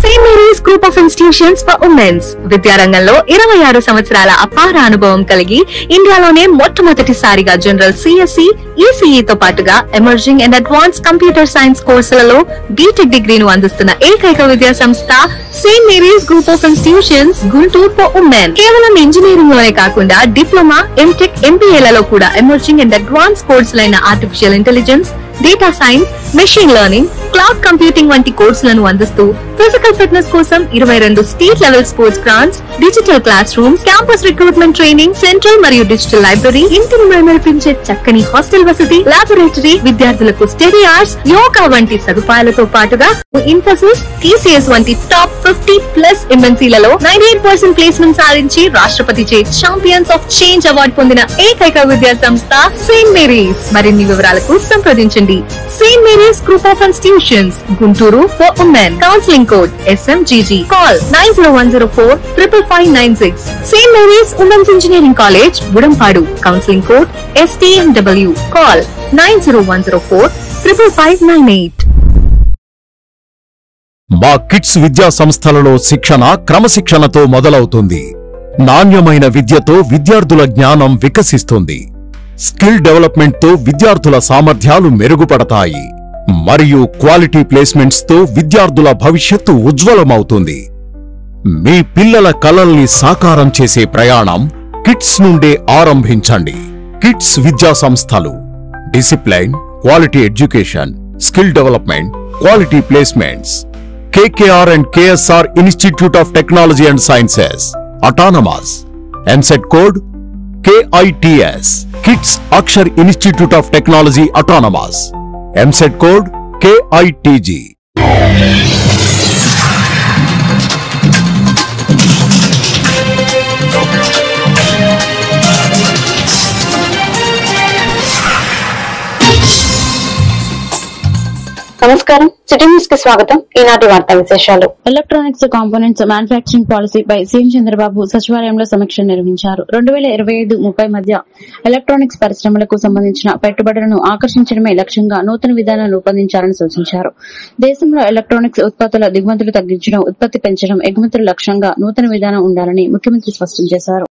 St. Mary's Group of Institutions for Women's విద్యారంగంలో 26 సంవత్సరాల అపార అనుభవం కలిగి ఇండియాలోనే మొట్టమొదటిసారిగా జనరల్ సిఎస్సి, ఈసీఈ తో పాటుగా emerging and advance computer science కోర్సులలో బీటెక్ డిగ్రీను అందిస్తున్న ఏకైక విద్యా సంస్థ Saint Mary's group of institutions Guntur for women. కేవలం ఇంజనీరింగ్ లోనే కాకుండా డిప్లొమా, ఎంటెక్, ఎంబీఏలలో కూడా ఎమర్జింగ్ అండ్ అడ్వాన్స్ కోర్సులైన artificial intelligence, data science, machine learning, cloud computing వంటి కోర్సులను అందిస్తూ ఫిజికల్ ఫిట్నెస్ కోసం 22 state level sports grounds, digital class rooms, campus recruitment training, central మరియు డిజిటల్ లైబ్రరీ, ఇంటిని మెరిపించే చక్కని హాస్టల్ వసతి, లాబొరేటరీ, విద్యార్థులకు స్టడీ అవర్స్, యోగా వంటి సదుపాయాలతో పాటుగా ఇన్ఫోసిస్, టీసీఎస్ వంటి టాప్ 50+ ఎంఎన్సీలలో 98% ప్లేస్మెంట్ సాధించి రాష్ట్రపతి చే ఛాంపియన్స్ ఆఫ్ చేంజ్ అవార్డు పొందిన ఏకైక విద్యా సంస్థ సెయింట్ మేరీస్. మరిన్ని వివరాలకు సంప్రదించండి. Saint Mary's group of institutions Guntur for women. Counselling code SMGG. Call 9010455596. St. Mary's Women's Engineering College, Budampadu. Counseling code STMW. Call 9010455598. మా కిడ్స్ విద్యా సంస్థలలో శిక్షణ క్రమశిక్షణతో మొదలవుతుంది. నాణ్యమైన విద్యతో విద్యార్థుల జ్ఞానం వికసిస్తుంది. స్కిల్ డెవలప్మెంట్ తో విద్యార్థుల సామర్థ్యాలు మెరుగుపడతాయి మరియు క్వాలిటీ ప్లేస్మెంట్స్ తో విద్యార్థుల భవిష్యత్తు ఉజ్వలమవుతుంది. మీ పిల్లల కలల్ని సాకారం చేసే ప్రయాణం కిడ్స్ నుండే ఆరంభించండి. కిడ్స్ విద్యా సంస్థలు discipline, quality education, skill development, quality placements. KKR and KSR Institute of Technology and Sciences, Autonomous. MSET code KITS. Kids Akshar Institute of Technology, Autonomous. MSET code KITG. నమస్కారం, సిటీ న్యూస్ కి స్వాగతం. ఈనాటి వార్తా విశేషాలు. Electronics components manufacturing పాలసీపై CM Chandrababu సచివాలయంలో సమీక్ష నిర్వహించారు. 2025-30 మధ్య ఎలక్ట్రానిక్స్ పరిశ్రమలకు సంబంధించిన పెట్టుబడులను ఆకర్షించడమే లక్ష్యంగా నూతన విధానం రూపొందించాలని సూచించారు. దేశంలో ఎలక్ట్రానిక్స్ ఉత్పత్తుల దిగుమతులు తగ్గించడం, ఉత్పత్తి పెంచడం, ఎగుమతుల లక్ష్యంగా నూతన విధానం ఉండాలని ముఖ్యమంత్రి స్పష్టం చేశారు.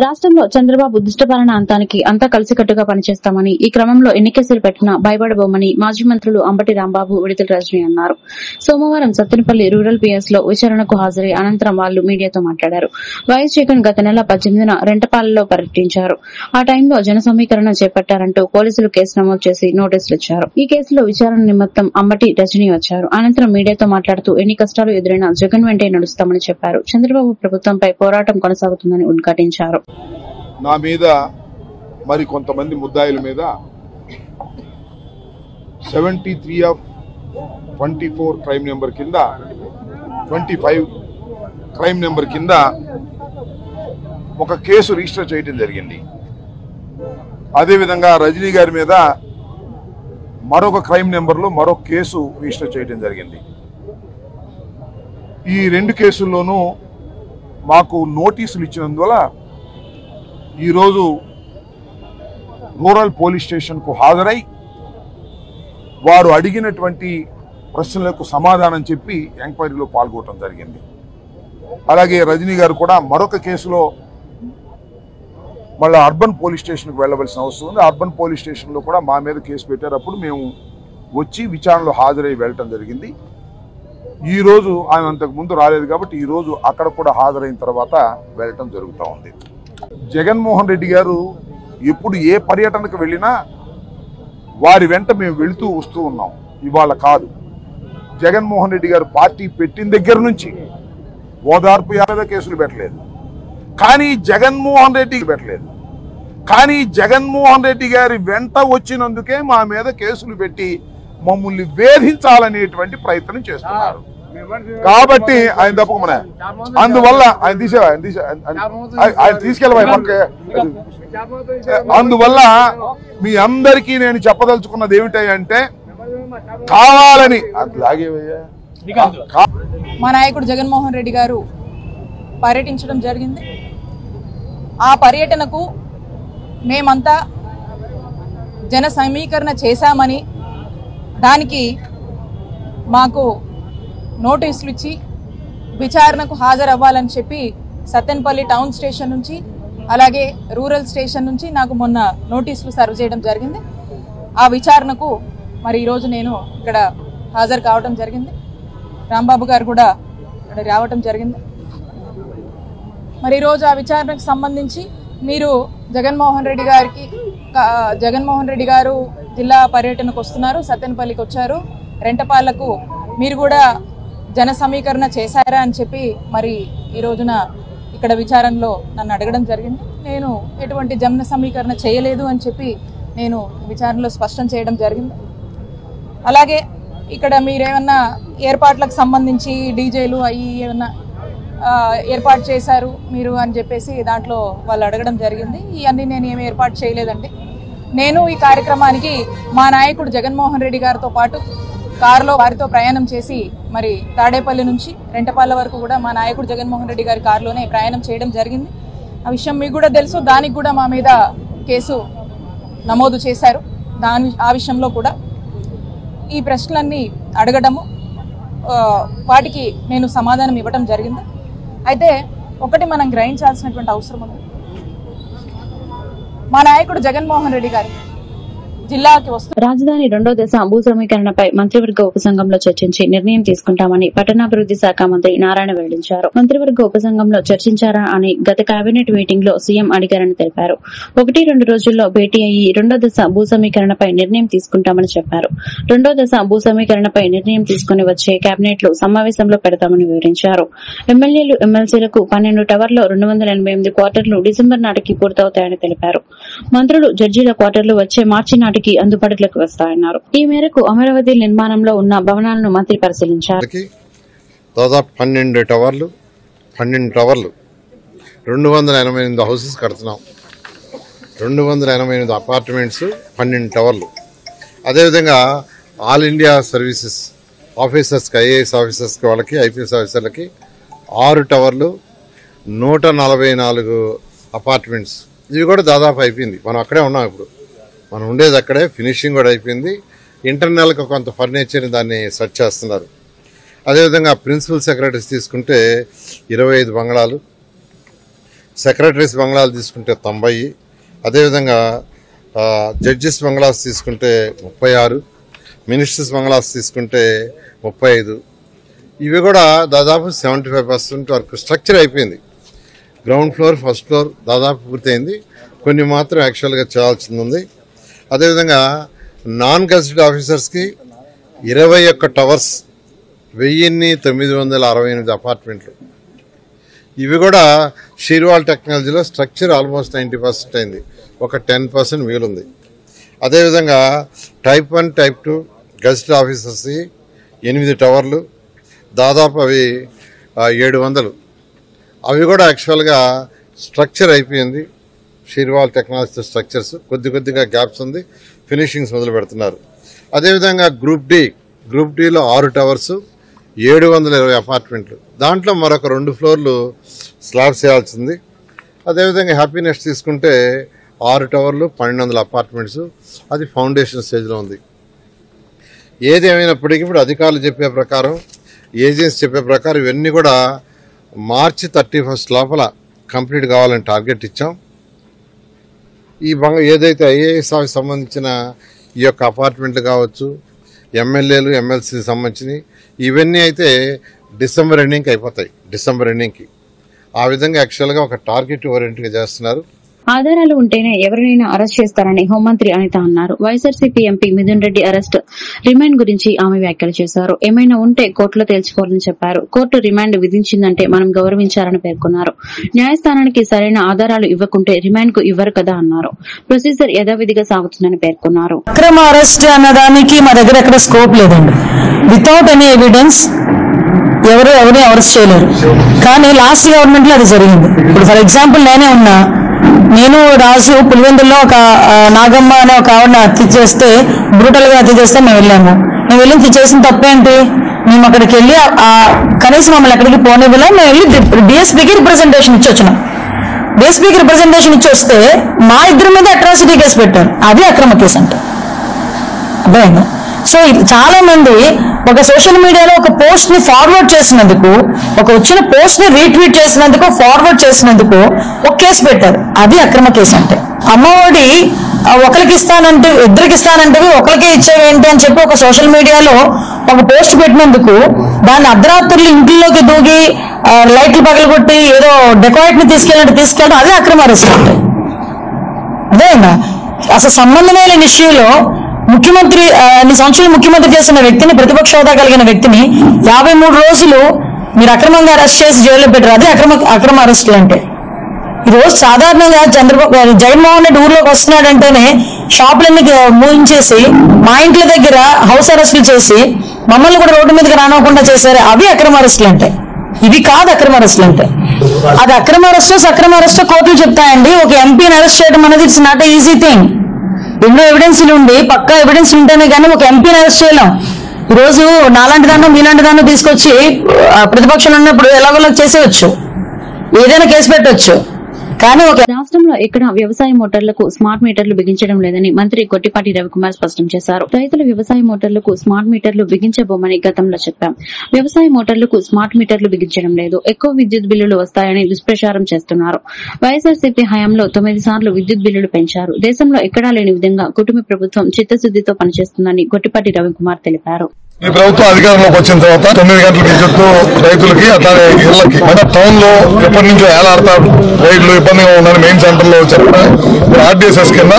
రాష్ట్రంలో చంద్రబాబు దుష్టపాలన అంతానికి అంతా కలిసికట్టుగా పనిచేస్తామని, ఈ క్రమంలో ఎన్ని కేసులు పెట్టినా భయపడబోమని మాజీ మంత్రులు అంబటి రాంబాబు, విడతల రజని అన్నారు. సోమవారం సత్తెనపల్లి రూరల్ పిఎస్ లో విచారణకు హాజరై అనంతరం వాళ్లు మీడియాతో మాట్లాడారు. వైఎస్ జగన్ గత నెల 18న రెంటపాలలో పర్యటించారు. ఆ టైంలో జన సమీకరణ చేపట్టారంటూ పోలీసులు కేసు నమోదు చేసి నోటీసులు ఇచ్చారు. ఈ కేసులో విచారణ నిమిత్తం అంబటి రజని వచ్చారు. అనంతరం మీడియాతో మాట్లాడుతూ ఎన్ని కష్టాలు ఎదురైనా జగన్ వెంటే నడుస్తామని చెప్పారు. చంద్రబాబు ప్రభుత్వంపై పోరాటం కొనసాగుతుందని ఉద్ఘాటించారు. నా మీద మరి కొంతమంది ముద్దాయిల మీద 73/24 క్రైమ్ నెంబర్ కింద 25 క్రైమ్ నెంబర్ కింద ఒక కేసు రిజిస్టర్ చేయడం జరిగింది. అదేవిధంగా రజనీ గారి మీద మరొక క్రైమ్ నెంబర్లో మరొక కేసు రిజిస్టర్ చేయడం జరిగింది. ఈ 2 కేసుల్లోనూ మాకు నోటీసులు ఇచ్చినందువల్ల ఈరోజు రూరల్ పోలీస్ స్టేషన్కు హాజరై వారు అడిగినటువంటి ప్రశ్నలకు సమాధానం చెప్పి ఎంక్వైరీలో పాల్గొనడం జరిగింది. అలాగే రజనీ గారు కూడా మరొక కేసులో మళ్ళీ అర్బన్ పోలీస్ స్టేషన్కి వెళ్ళవలసిన అవసరం ఉంది. అర్బన్ పోలీస్ స్టేషన్లో కూడా మా మీద కేసు పెట్టేటప్పుడు మేము వచ్చి విచారణలో హాజరై వెళ్ళటం జరిగింది. ఈరోజు ఆయన అంతకుముందు రాలేదు కాబట్టి ఈరోజు అక్కడ కూడా హాజరైన తర్వాత వెళ్ళటం జరుగుతూ ఉంది. జగన్మోహన్ రెడ్డి గారు ఎప్పుడు ఏ పర్యటనకు వెళ్ళినా వారి వెంట మేము వెళుతూ వస్తూ ఉన్నాం. ఇవాళ కాదు, జగన్మోహన్ రెడ్డి గారు పార్టీ పెట్టిన దగ్గర నుంచి ఓదార్పు యాద కేసులు పెట్టలేదు, కానీ జగన్మోహన్ రెడ్డి గారి వెంట వచ్చినందుకే మా మీద కేసులు పెట్టి మమ్మల్ని వేధించాలనేటువంటి ప్రయత్నం చేస్తున్నారు. కాబట్టి ఆయన తప్పకుండా అందువల్ల ఆయన తీసుకెళ్ళి అందువల్ల మీ అందరికీ నేను చెప్పదలుచుకున్నది ఏమిటంటే కావాలని మా నాయకుడు జగన్మోహన్ రెడ్డి గారు పర్యటించడం జరిగింది. ఆ పర్యటనకు మేమంతా జన సమీకరణ చేశామని, దానికి మాకు నోటీసులు ఇచ్చి విచారణకు హాజరవ్వాలని చెప్పి సత్తెనపల్లి టౌన్ స్టేషన్ నుంచి అలాగే రూరల్ స్టేషన్ నుంచి నాకు మొన్న నోటీసులు సర్వ్ చేయడం జరిగింది. ఆ విచారణకు మరి ఈరోజు నేను ఇక్కడ హాజరు కావడం జరిగింది. రాంబాబు గారు కూడా ఇక్కడ రావటం జరిగింది. మరి ఈరోజు ఆ విచారణకు సంబంధించి మీరు జగన్మోహన్ రెడ్డి గారు జిల్లా పర్యటనకు వస్తున్నారు, సత్తెనపల్లికి వచ్చారు, రెంటపాలకు మీరు కూడా జన సమీకరణ చేశారా అని చెప్పి మరి ఈ రోజున ఇక్కడ విచారణలో నన్ను అడగడం జరిగింది. నేను ఎటువంటి జన సమీకరణ చేయలేదు అని చెప్పి నేను విచారణలో స్పష్టం చేయడం జరిగింది. అలాగే ఇక్కడ మీరేమన్నా ఏర్పాట్లకు సంబంధించి డీజేలు అవి ఏమన్నా ఏర్పాటు చేశారు మీరు అని చెప్పేసి దాంట్లో వాళ్ళు అడగడం జరిగింది. ఇవన్నీ నేను ఏమి ఏర్పాటు చేయలేదండి. నేను ఈ కార్యక్రమానికి మా నాయకుడు జగన్మోహన్ రెడ్డి గారితో పాటు కారులో వారితో ప్రయాణం చేసి మరి తాడేపల్లి నుంచి రెంటపాల వరకు కూడా మా నాయకుడు జగన్మోహన్ రెడ్డి గారి కారులోనే ప్రయాణం చేయడం జరిగింది. ఆ విషయం మీకు కూడా తెలుసు. దానికి కూడా మా మీద కేసు నమోదు చేశారు. ఆ విషయంలో కూడా ఈ ప్రశ్నలన్నీ అడగడము, వాటికి నేను సమాధానం ఇవ్వడం జరిగింది. అయితే ఒకటి మనం గ్రహించాల్సినటువంటి అవసరం ఉంది. మా నాయకుడు జగన్మోహన్ రెడ్డి గారు జిల్లాకి వస్తారు. రాజధాని రెండో దశ భూ సమీకరణపై మంత్రివర్గ ఉపసంఘంలో చర్చించి నిర్ణయం తీసుకుంటామని పట్టణాభివృద్ధి శాఖ మంత్రి నారాయణ వెల్లడించారు. మంత్రివర్గ ఉపసంఘంలో చర్చించారా అని గత కేబినెట్ మీటింగ్ లో సీఎం అడిగారని తెలిపారు. 1-2 రోజుల్లో భేటీ అయ్యి రెండో దశ భూ సమీకరణపై నిర్ణయం తీసుకుంటామని చెప్పారు. రెండో దశ భూ సమీకరణపై నిర్ణయం తీసుకుని వచ్చే కేబినెట్ లో సమావేశంలో పెడతామని వివరించారు. ఎమ్మెల్యేలు ఎమ్మెల్సీలకు 12 టవర్లో 288 క్వార్టర్లు డిసెంబర్ నాటికి పూర్తవుతాయని తెలిపారు. మంత్రులు జడ్జీల క్వార్టర్లు వచ్చే మార్చి నాటికి అందుబాటులోకి వస్తాయన్నారు. ఈ మేరకు అమరావతి నిర్మాణంలో ఉన్న భవనాలను మంత్రి పరిశీలించారు. దాదాపు 12 టవర్లు 288 హౌసెస్ కడుతున్నాం. 288 అపార్ట్మెంట్స్, 12 టవర్లు. అదేవిధంగా ఆల్ ఇండియా సర్వీసెస్ ఆఫీసర్స్కి, ఐఏఎస్ ఆఫీసర్స్కి, వాళ్ళకి ఐపీఎస్ ఆఫీసర్లకి 6 టవర్లు, 144 అపార్ట్మెంట్స్. ఇవి కూడా దాదాపు అయిపోయింది. మనం అక్కడే ఉన్నాం. ఇప్పుడు మనం ఉండేది అక్కడే. ఫినిషింగ్ కూడా అయిపోయింది. ఇంటర్నల్గా కొంత ఫర్నిచర్ని దాన్ని సెట్ చేస్తున్నారు. అదేవిధంగా ప్రిన్సిపల్ సెక్రటరీస్ తీసుకుంటే 25 బంగ్లాలు, సెక్రటరీస్ బంగ్లాలు తీసుకుంటే 90, అదేవిధంగా జడ్జెస్ బంగ్లాస్ తీసుకుంటే 36, మినిస్టర్స్ బంగ్లాస్ తీసుకుంటే 35. ఇవి కూడా దాదాపు 75% వరకు స్ట్రక్చర్ అయిపోయింది. గ్రౌండ్ ఫ్లోర్, ఫస్ట్ ఫ్లోర్ దాదాపు పూర్తయింది. కొన్ని మాత్రం యాక్చువల్గా చేయాల్సింది ఉంది. అదేవిధంగా నాన్ గెజిటెడ్ ఆఫీసర్స్కి 21 టవర్స్, 1968 అపార్ట్మెంట్లు. ఇవి కూడా షీర్వాల్ టెక్నాలజీలో స్ట్రక్చర్ ఆల్మోస్ట్ 90% అయింది. ఒక 10% మిగిలింది. అదేవిధంగా టైప్ 1, టైప్ 2 గెజిటెడ్ ఆఫీసర్స్కి 8 టవర్లు, దాదాపు అవి 700. అవి కూడా యాక్చువల్గా స్ట్రక్చర్ అయిపోయింది. షీర్వాల్ టెక్నాలజీ స్ట్రక్చర్స్ కొద్దిగా గ్యాప్స్ ఉంది. ఫినిషింగ్స్ మొదలు పెడుతున్నారు. అదేవిధంగా గ్రూప్ డీలో 6 టవర్స్, 720 అపార్ట్మెంట్లు. దాంట్లో మరొక 2 ఫ్లోర్లు స్లాబ్స్ చేయాల్సింది. అదేవిధంగా హ్యాపీనెస్ తీసుకుంటే 6 టవర్లు, 1200 అపార్ట్మెంట్స్. అది ఫౌండేషన్ స్టేజ్లో ఉంది. ఏది ఏమైనప్పటికీ ఇప్పుడు అధికారులు చెప్పే ప్రకారం, ఏజెన్సీ చెప్పే ప్రకారం ఇవన్నీ కూడా మార్చి 31 లోపల కంప్లీట్ కావాలని టార్గెట్ ఇచ్చాం. ఈ ఏదైతే ఐఏఎస్ సంబంధించిన ఈ యొక్క అపార్ట్మెంట్లు కావచ్చు, ఎమ్మెల్యేలు ఎమ్మెల్సీకి సంబంధించినవి, ఇవన్నీ అయితే డిసెంబర్ ఎండింగ్కి అయిపోతాయి. డిసెంబర్ ఎండింగ్కి ఆ విధంగా యాక్చువల్గా ఒక టార్గెట్ ఓరియంటెడ్గా చేస్తున్నారు. ఆధారాలు ఉంటేనే ఎవరినైనా అరెస్ట్ చేస్తారని హోంమంత్రి అనిత అన్నారు. YSRCP MP Mithun Reddy arrest, remand గురించి ఆమె వ్యాఖ్యలు చేశారు. ఏమైనా ఉంటే కోర్టులో తేల్చుకోవాలని చెప్పారు. కోర్టు రిమాండ్ విధించిందంటే మనం గౌరవించాలని పేర్కొన్నారు. న్యాయస్థానానికి సరైన ఆధారాలు ఇవ్వకుంటే రిమాండ్ కు ఇవ్వరు కదా అన్నారు. ప్రొసీజర్ యథావిధిగా సాగుతుందని పేర్కొన్నారు. అక్రమ అరెస్ట్ అన్నదానికి మా దగ్గర ఎక్కడ స్కోప్ లేదండి. వితౌట్ ఎనీ ఎవిడెన్స్ ఎవరిని అరెస్ట్ చేయలేరు. కానీ లాస్ట్ గవర్నమెంట్ లో అది జరిగింది. ఇప్పుడు ఫర్ ఎగ్జాంపుల్ నేను రాజు పులివెందుల్లో ఒక నాగమ్మ అనే ఒక ఆవిడని హత్య చేస్తే, బ్రూటల్ గా హత్య చేస్తే మేము వెళ్ళాము. నువ్వు వెళ్ళి చేసిన తప్పేంటి, మేము అక్కడికి వెళ్ళి కనీసం మమ్మల్ని ఎక్కడికి పోనివ్వలే, మేము వెళ్ళి డిఎస్పీకి రిప్రజెంటేషన్ ఇచ్చి వచ్చినాం. డిఎస్పీకి రిప్రజెంటేషన్ ఇచ్చి వస్తే మా ఇద్దరి మీద అట్రాసిటీ కేసు పెట్టారు. అది అక్రమ కేసు అంటే అర్థమైందా? సో చాలా మంది ఒక సోషల్ మీడియాలో ఒక పోస్ట్ ని ఫార్వర్డ్ చేసినందుకు, ఒక వచ్చిన పోస్ట్ ని రీట్వీట్ చేసినందుకు, ఫార్వర్డ్ చేసినందుకు ఒక కేసు పెట్టారు. అది అక్రమ కేసు అంటే. అమ్మఒడి ఒకరికి ఇస్తానంటే, ఇద్దరికి ఇస్తానంటే ఒకరికే ఇచ్చేవేంటి అని చెప్పి ఒక సోషల్ మీడియాలో ఒక పోస్ట్ పెట్టినందుకు దాన్ని అర్ధరాత్రులు ఇంట్లోకి దూకి లైట్లు పగలగొట్టి ఏదో డెకాయిట్ ని తీసుకెళ్ళడం అదే అక్రమ అరెస్ట్ అంటే. అదేనా? అసలు సంబంధమే లేని ఇష్యూలో ముఖ్యమంత్రి అన్ని సంవత్సరాలు ముఖ్యమంత్రి చేసిన వ్యక్తిని, ప్రతిపక్ష హోదా కలిగిన వ్యక్తిని 53 రోజులు మీరు అక్రమంగా అరెస్ట్ చేసి జైల్లో పెట్టారు. అదే అక్రమ అరెస్టులు అంటే. ఈ రోజు సాధారణంగా జగన్మోహన్ రెడ్డి ఊర్లోకి వస్తున్నాడంటేనే షాపులన్నీ మూయించేసి మా ఇంట్ల దగ్గర హౌస్ అరెస్టులు చేసి మమ్మల్ని కూడా రోడ్డు మీదకి రానివ్వకుండా చేశారు. అవి అక్రమ అరెస్టులు అంటే. ఇవి కాదు అక్రమ అరెస్టులు అంటే. అది అక్రమ అరెస్టు, సక్రమ అరెస్టు కోర్టులు చెప్తాయండి. ఒక ఎంపీని అరెస్ట్ చేయడం అనేది ఇట్స్ నాట్ ఈజీ థింగ్. ఎన్నో ఎవిడెన్స్లు ఉండి, పక్కా ఎవిడెన్స్ ఉంటేనే కానీ ఒక ఎంపీని అరెస్ట్ చేయలేం. ఈ రోజు నాలాంటి దాన్ని మీలాంటి దాన్ని తీసుకొచ్చి ప్రతిపక్షంలో ఉన్నప్పుడు ఎలాగోలా చేసేవచ్చు, ఏదైనా కేసు పెట్టవచ్చు. కానీ ఒక రాష్ట్రంలో ఎక్కడ వ్యవసాయ మోటార్లకు స్మార్ట్ మీటర్లు బిగించడం లేదని మంత్రి గొట్టిపాటి రవికుమార్ స్పష్టం చేశారు. రైతులు వ్యవసాయ మోటార్లకు స్మార్ట్ మీటర్లు బిగించబోమని గతంలో చెప్పాం. వ్యవసాయ మోటార్లకు స్మార్ట్ మీటర్లు బిగించడం లేదు, ఎక్కువ విద్యుత్ బిల్లులు వస్తాయని దుష్ప్రచారం చేస్తున్నారు. వైఎస్ఆర్సీపీ హయాంలో 9 సార్లు విద్యుత్ బిల్లులు పెంచారు. దేశంలో ఎక్కడా లేని విధంగా కుటుంబ ప్రభుత్వం చిత్తశుద్దితో పనిచేస్తుందని గొట్టిపాటి రవికుమార్ తెలిపారు. ఈ ప్రభుత్వం అధికారంలోకి వచ్చిన తర్వాత 9 గంటల విద్యుత్తు రైతులకి, అట్లానే ఇళ్లకి. అంటే టౌన్ లో ఎప్పటి నుంచో ఏలాడతారు రైతులు, ఇబ్బందిగా ఉందని మెయిన్ సెంటర్ లో చెప్పిన ఆర్డీఎస్ఎస్ కింద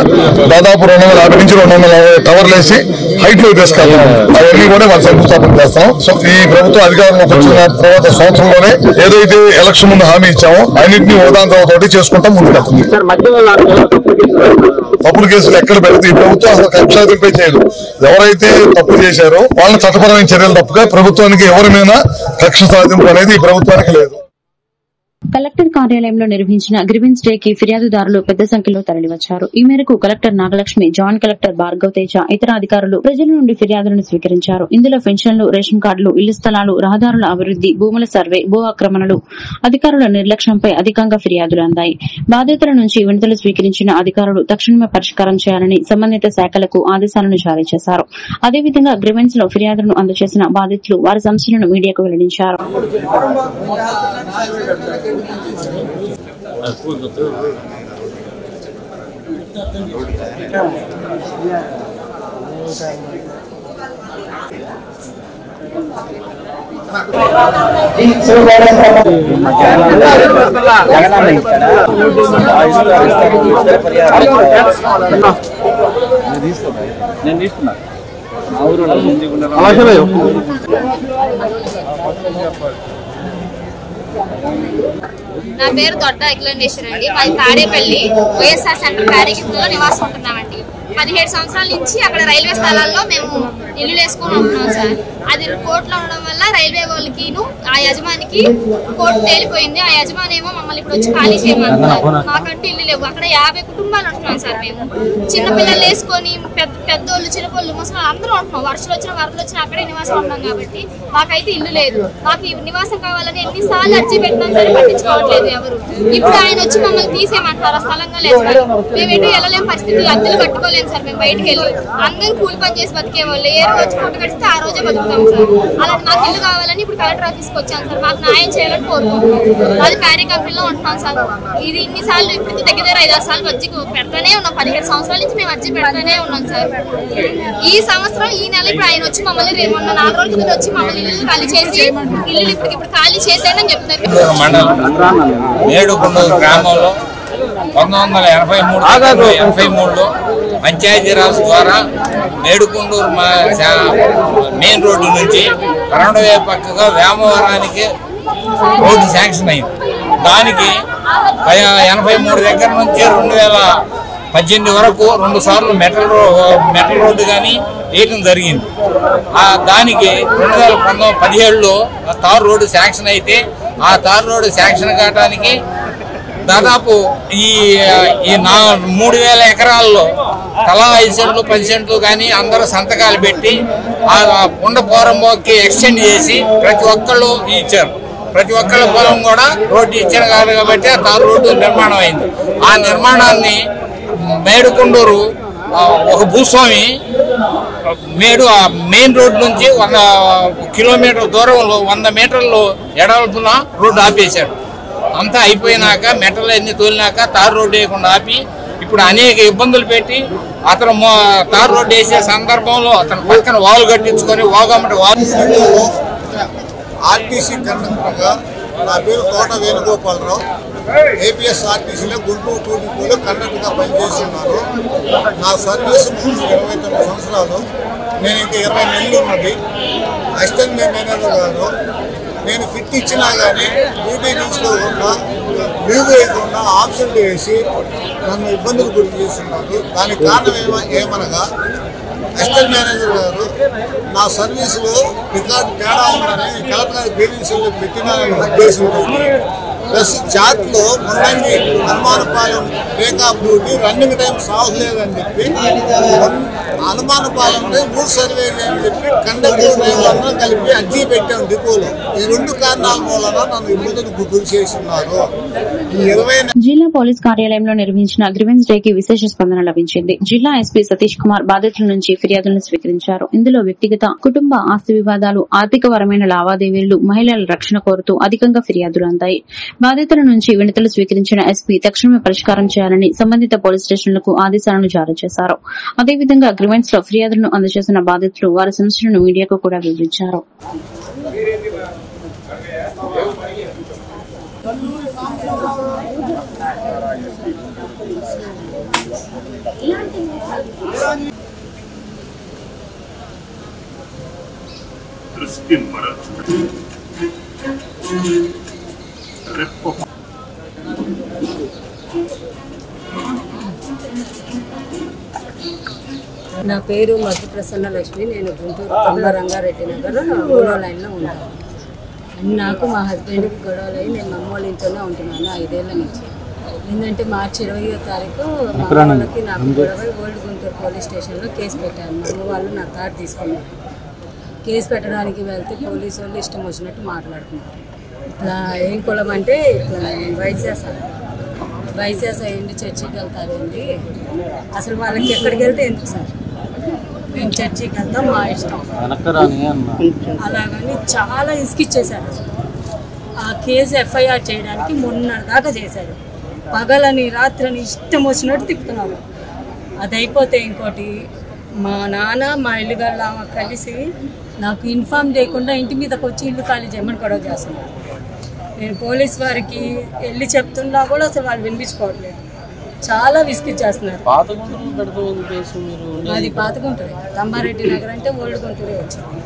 దాదాపు 250 నుంచి 240 టవర్లు వేసి హైట్ లో తీసుకెళ్తాం. అవన్నీ కూడా మనం శంకుస్థాపన చేస్తాం. సో ఈ ప్రభుత్వం అధికారంలోకి వచ్చిన తర్వాత సంవత్సరంలోనే ఏదైతే ఎలక్షన్ ముందు హామీ ఇచ్చామో అన్నింటినీ ఉదాంతంతో చేసుకుంటాం ముందుకెళ్తుంది. తప్పుడు కేసులు ఎక్కడ పెడితే ఈ ప్రభుత్వం అసలు కక్షాదింపై చేయదు. ఎవరైతే తప్పు చేశారో వాళ్ళని చట్టపరమైన చర్యలు తప్పుగా ప్రభుత్వానికి ఎవరి మీద కక్ష సాధింపు అనేది ఈ ప్రభుత్వానికి లేదు. కలెక్టర్ కార్యాలయంలో నిర్వహించిన గ్రీవెన్స్ డే కి ఫిర్యాదుదారులు పెద్ద సంఖ్యలో తరలివచ్చారు. ఈ మేరకు collector Nagalakshmi, joint collector Bhargav Teja, ఇతర అధికారులు ప్రజల నుండి ఫిర్యాదులను స్వీకరించారు. ఇందులో పెన్షన్లు, రేషన్ కార్డులు, ఇళ్ల స్థలాలు, రహదారుల అభివృద్ది, భూముల సర్వే, భూ ఆక్రమణలు, అధికారుల నిర్లక్ష్యంపై అధికంగా ఫిర్యాదులు అందాయి. బాధితుల నుంచి వినతులు స్వీకరించిన అధికారులు తక్షణమే పరిష్కారం చేయాలని సంబంధిత శాఖలకు ఆదేశాలను జారీ చేశారు. అదేవిధంగా గ్రీవెన్స్ లో ఫిర్యాదులను అందజేసిన బాధితులు వారి సమస్యలను మీడియాకు వెల్లడించారు. నేను తీసుకున్నా నా పేరు దొడ్డ అఖిలేశ్వరి అండి. మాది తాడేపల్లి వైఎస్ఆర్ సెంటర్ ప్యారిగిట్లో నివాసం ఉంటున్నామండి. 17 సంవత్సరాల నుంచి అక్కడ రైల్వే స్థలాల్లో మేము ఇల్లు వేసుకొని ఉంటున్నాం సార్. అది కోర్టులో ఉండడం వల్ల రైల్వే వాళ్ళకి ఆ యజమానికి కోర్టు తేలిపోయింది. ఆ యజమాని ఏమో మమ్మల్ని ఇప్పుడు వచ్చి ఖాళీ చేయమంటున్నారు. మాకంటూ ఇల్లు లేవు. అక్కడ 50 కుటుంబాలు ఉంటున్నాం సార్. మేము చిన్నపిల్లలు వేసుకొని పెద్దోళ్ళు, చిన్నపిల్లలు, ముసలి అందరూ ఉంటున్నాం. వర్షాలు వచ్చినా వరదలు వచ్చినా అక్కడే నివాసం ఉంటున్నాం కాబట్టి మాకైతే ఇల్లు లేదు. మాకు నివాసం కావాలని ఎన్నిసార్లు అర్జీ పెట్టినా సరే పట్టించుకోవట్లేదు ఎవరు. ఇప్పుడు ఆయన వచ్చి మమ్మల్ని తీసేయమంటారు. స్థలంగా లేదు. మేము ఎటు వెళ్ళలేని పరిస్థితి, అద్దెలు కట్టుకోలేము సార్. మేము బయటకు వెళ్ళి అందరూ కూలి పని చేసి బతికే వాళ్ళు. ఏ రోజు పూట కడిస్తే ఆ రోజే బతుకుతాం సార్. అలాంటి మాకు ఇల్లు కావాలని ఇప్పుడు కలెక్టర్ ఆఫీస్కి వచ్చాను సార్. మాకు న్యాయం చేయాలని కోరుకుంటున్నాం. అది ప్యారీ కంపెనీలో ఉంటున్నాం సార్. ఇది ఇన్నిసార్లు ఇప్పుడు దగ్గర 5-6 సార్లు అర్జీ పెడతానే ఉన్నాం. 17 సంవత్సరాల నుంచి మేము అర్జీ పెడతానే ఉన్నాం సార్. ఈ సంవత్సరం ఈ నెల ఇప్పుడు ఆయన వచ్చి మమ్మల్ని మొన్న 4 రోజుల కింద వచ్చి మమ్మల్ని ఇల్లు ఖాళీ చేసి ఇల్లు ఇప్పుడు ఖాళీ చేసేయని చెప్తున్నారు. మేడుకొండూరు గ్రామంలో 1983లో పంచాయతీరాజ్ ద్వారా మేడుకొండూరు మెయిన్ రోడ్డు నుంచి కరణవే పక్కగా వేమవరానికి రోడ్డు శాంక్షన్ అయింది. దానికి 83 దగ్గర నుంచి 2018 వరకు 2 సార్లు మెటల్ రోడ్డు కానీ వేయటం జరిగింది. దానికి 2017లో తారు రోడ్డు శాంక్షన్ అయితే ఆ తారు రోడ్డు శాంక్షన్ కావడానికి దాదాపు ఈ 3,000 ఎకరాల్లో తలా 5 సెంట్లు 10 సెంట్లు కానీ అందరూ సంతకాలు పెట్టి ఆ ఉండ పోరంకి ఎక్స్టెండ్ చేసి ప్రతి ఒక్కళ్ళు ఇచ్చారు. ప్రతి ఒక్కళ్ళ పొలం కూడా రోడ్డు ఇచ్చారు కాబట్టి ఆ తారు రోడ్డు నిర్మాణం అయింది. ఆ నిర్మాణాన్ని మేడుకొండూరు ఒక భూస్వామి ఆ మెయిన్ రోడ్ నుంచి 100 కిలోమీటర్ల దూరంలో 100 మీటర్లు ఎడవలపున రోడ్డు ఆపేశాడు. అంతా అయిపోయినాక మెటల్ అన్ని తోలినాక తారు రోడ్డు వేయకుండా ఆపి ఇప్పుడు అనేక ఇబ్బందులు పెట్టి అతను తారు రోడ్డు వేసే సందర్భంలో అతను పక్కన వాల్ కట్టించుకొని వాగమ్మటి వాల్ ఆర్టీసీ కండక్టర్గా నా పేరు తోట వేణుగోపాలరావు. ఏపీఎస్ ఆర్టీసీలో గుంటూరు టూడీపీలో కండక్టర్గా పనిచేస్తున్నాను. నా సర్వీసు 29 సంవత్సరాలు. నేను ఇంకా 20 నెలలు ఉన్నది. అసిస్టెంట్ మేనేజర్ గారు నేను ఫిట్ ఇచ్చినా కానీ డ్యూటీ తీసుకోకుండా లీవ్ వేయకుండా ఆప్షన్ వేసి నన్ను ఇబ్బందులు గురి చేస్తున్నారు. దానికి కారణం ఏమనగా అసిస్టెంట్ మేనేజర్ గారు నా సర్వీసులో రికార్డు తేడా ఉందని కలెక్టర్ గ్రీవెన్స్లో పెట్టిన ఉద్దేశంతో ప్లస్ చార్ట్లో ముందంగి హనుమానపాలెం బ్రేకాఫ్ డ్యూటీ రన్నింగ్ టైం సాగలేదని చెప్పి హనుమానపాలెం 3 సర్వే అని చెప్పి కండక్టర్ డ్రైవర్ అందరం కలిపి అర్జీ పెట్టాం డిపోలో. ఈ 2 కారణాల మూలన నన్ను ఇబ్బందులకు గురి చేస్తున్నారు. ఈ 20 జిల్లా పోలీస్ కార్యాలయంలో నిర్వహించిన గ్రీవెన్స్ డే కి విశేష స్పందన లభించింది. జిల్లా ఎస్పీ సతీష్ కుమార్ బాధితుల నుంచి ఫిర్యాదులను స్వీకరించారు. ఇందులో వ్యక్తిగత, కుటుంబ ఆస్తి వివాదాలు, ఆర్థికపరమైన లావాదేవీలు, మహిళల రక్షణ కోరుతూ అధికంగా ఫిర్యాదులు అందాయి. బాధితుల నుంచి వినతులు స్వీకరించిన ఎస్పీ తక్షణమే పరిష్కారం చేయాలని సంబంధిత పోలీస్ స్టేషన్లకు ఆదేశాలను జారీ చేశారు. అదేవిధంగా గ్రీవెన్స్ లో ఫిర్యాదులను అందజేసిన బాధితులు వారి సమస్యలను మీడియాకు కూడా వివరించారు. నా పేరు మధ్య ప్రసన్న లక్ష్మి. నేను గుంటూరు తొంభ రంగారెడ్డి నగర్ 3వ లైన్లో ఉంటాను. నాకు మా హస్బెండ్కి గొడవలు అయ్యి నేను అమ్మ వాళ్ళ ఇంట్లోనే ఉంటున్నాను 5 ఏళ్ల నుంచి. ఏంటంటే మార్చి 20వ తారీఖు మా వాళ్ళకి నాకు గొడవ ఓల్డ్ గుంటూరు పోలీస్ స్టేషన్లో కేసు పెట్టాను. మా అమ్మ వాళ్ళు నా కార్డు తీసుకున్నారు. కేసు పెట్టడానికి వెళ్తే పోలీసు వాళ్ళు ఇష్టం వచ్చినట్టు మాట్లాడుతున్నారు. ఇట్లా ఏం కులం అంటే ఇట్లా వైశాస ఏంటి చర్చికి వెళ్తారు ఏంటి, అసలు వాళ్ళకి ఎక్కడికి వెళ్తే ఎందుకు సార్, మేము చర్చికి వెళ్తాం మా ఇష్టం అలాగని చాలా ఇసుకిచ్చేశారు. ఆ కేసు ఎఫ్ఐఆర్ చేయడానికి మొన్నటిదాకా చేశారు. పగలని రాత్రిని ఇష్టం వచ్చినట్టు తిప్పుతున్నారు. అది అయిపోతే ఇంకోటి మా నాన్న మా ఇల్లుగల్లా కలిసి నాకు ఇన్ఫార్మ్ చేయకుండా ఇంటి మీదకి వచ్చి ఇల్లు ఖాళీ చేయమని గొడవ చేస్తున్నారు. నేను పోలీస్ వారికి వెళ్ళి చెప్తున్నా కూడా అసలు వాళ్ళు వినిపించుకోవట్లేదు. చాలా విసిగిచ్చేస్తున్నారు. అది పాతగుంటూరే, తమ్మారెడ్డి నగర్ అంటే ఓల్డ్ గుంటూరే వచ్చింది.